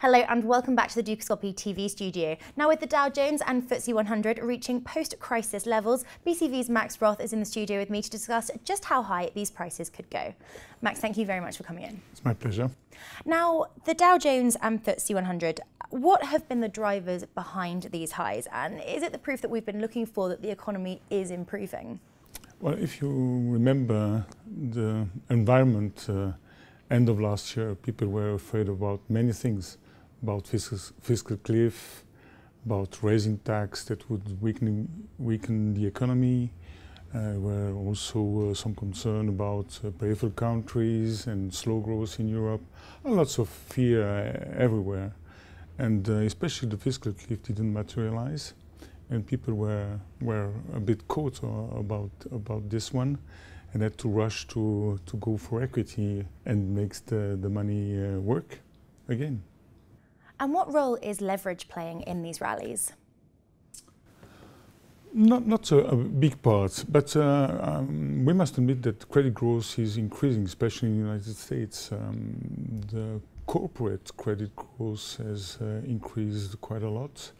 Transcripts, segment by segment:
Hello and welcome back to the Dukascopy TV studio. Now with the Dow Jones and FTSE 100 reaching post-crisis levels, BCV's Max Roth is in the studio with me to discuss just how high these prices could go. Max, thank you very much for coming in. It's my pleasure. Now, the Dow Jones and FTSE 100, what have been the drivers behind these highs? And is it the proof that we've been looking for that the economy is improving? Well, if you remember the environment end of last year, people were afraid about many things, about fiscal cliff, about raising tax that would weaken the economy. Were also some concern about peripheral countries and slow growth in Europe. Lots of fear everywhere, and especially the fiscal cliff didn't materialize, and people were a bit caught about this one, and had to rush to go for equity and makes the money work again. And what role is leverage playing in these rallies? Not a big part, but we must admit that credit growth is increasing, especially in the United States. The corporate credit growth has increased quite a lot,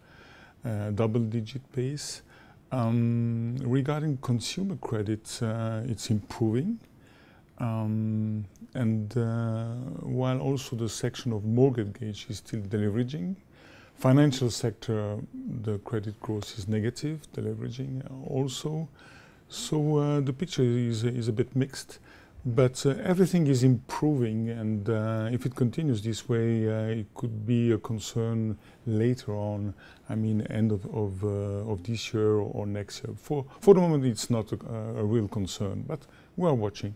double-digit pace. Regarding consumer credit, it's improving. And while also the section of mortgage is still deleveraging, financial sector, the credit growth is negative, deleveraging also. So the picture is a bit mixed, but everything is improving, and if it continues this way, it could be a concern later on. I mean, end of this year or next year. For the moment, it's not a real concern, but we're watching.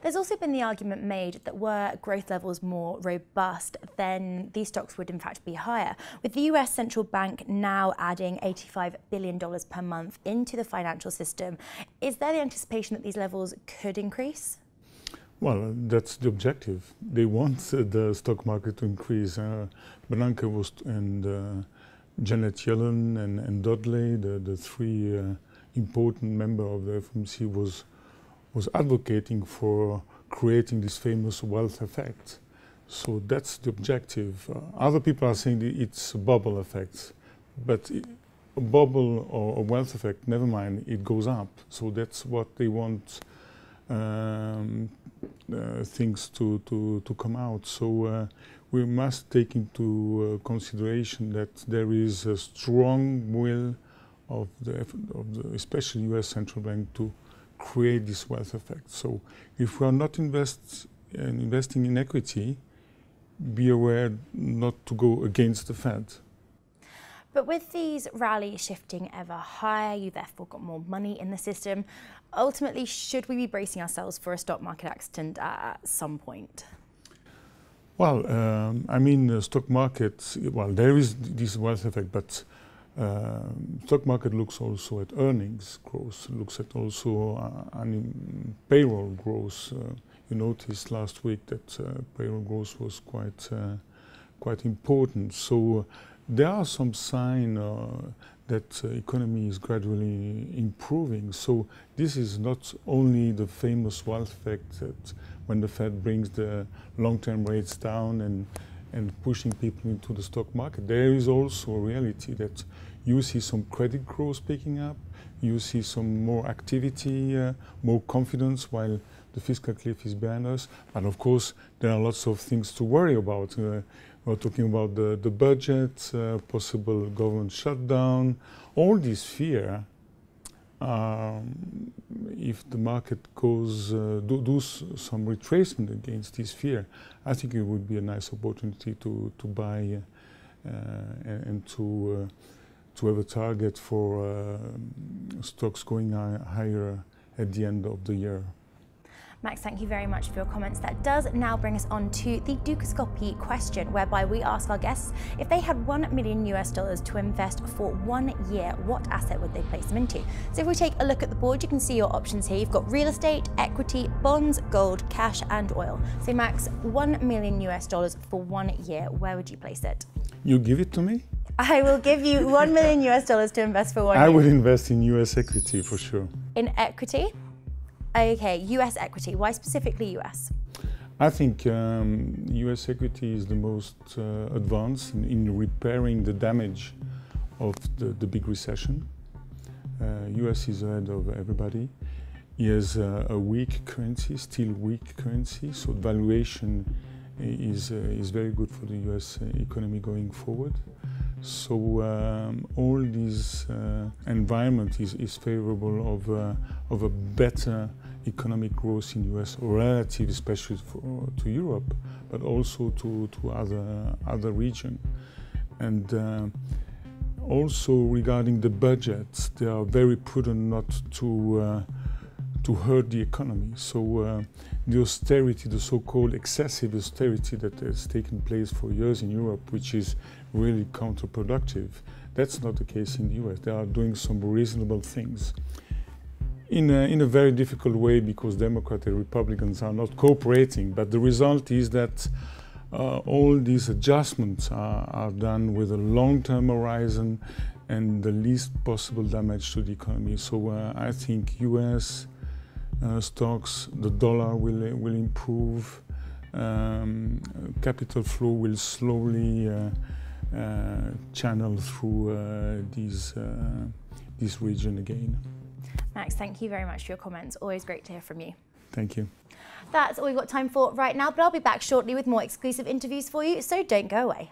There's also been the argument made that were growth levels more robust, then these stocks would in fact be higher. With the US central bank now adding $85 billion per month into the financial system, is there the anticipation that these levels could increase? Well, that's the objective. They want the stock market to increase. Bernanke and Janet Yellen and Dudley, the three important members of the FOMC, was advocating for creating this famous wealth effect. So that's the objective. Other people are saying that it's a bubble effect, but a bubble or a wealth effect, never mind, it goes up. So that's what they want things to come out. So we must take into consideration that there is a strong will of the especially US central bank to create this wealth effect. So if we are not investing in equity, be aware not to go against the Fed. But with these rallies shifting ever higher, you therefore got more money in the system. Ultimately, should we be bracing ourselves for a stock market accident at some point? Well, I mean, the stock market, well, there is this wealth effect, but stock market looks also at earnings growth, looks at also payroll growth. You noticed last week that payroll growth was quite important. So there are some signs that economy is gradually improving. So this is not only the famous wealth effect that when the Fed brings the long-term rates down and pushing people into the stock market, there is also a reality that you see some credit growth picking up, you see some more activity, more confidence while the fiscal cliff is behind us. And of course, there are lots of things to worry about. We're talking about the budget, possible government shutdown, all this fear. If the market goes do some retracement against this fear, I think it would be a nice opportunity to buy and to have a target for stocks going higher at the end of the year. Max, thank you very much for your comments. That does now bring us on to the Dukascopy question, whereby we ask our guests if they had $1 million to invest for 1 year, what asset would they place them into? So if we take a look at the board, you can see your options here. You've got real estate, equity, bonds, gold, cash, and oil. So Max, $1 million for 1 year, where would you place it? You give it to me? I will give you $1 million to invest for 1 year. I would invest in US equity for sure. In equity? Okay, US equity. Why specifically US? I think US equity is the most advanced in repairing the damage of the big recession. US is ahead of everybody. He has a weak currency, still weak currency, so valuation is very good for the US economy going forward. So all this environment is favorable of a better economic growth in US relative, especially to Europe, but also to other regions. And also regarding the budgets, they are very prudent not to hurt the economy. So the austerity, the so-called excessive austerity that has taken place for years in Europe, which is really counterproductive, that's not the case in the US. They are doing some reasonable things in a very difficult way because Democrats and Republicans are not cooperating. But the result is that all these adjustments are done with a long-term horizon and the least possible damage to the economy. So I think US stocks, the dollar will improve, capital flow will slowly channel through this region again. Max, thank you very much for your comments. Always great to hear from you. Thank you. That's all we've got time for right now, but I'll be back shortly with more exclusive interviews for you, so don't go away.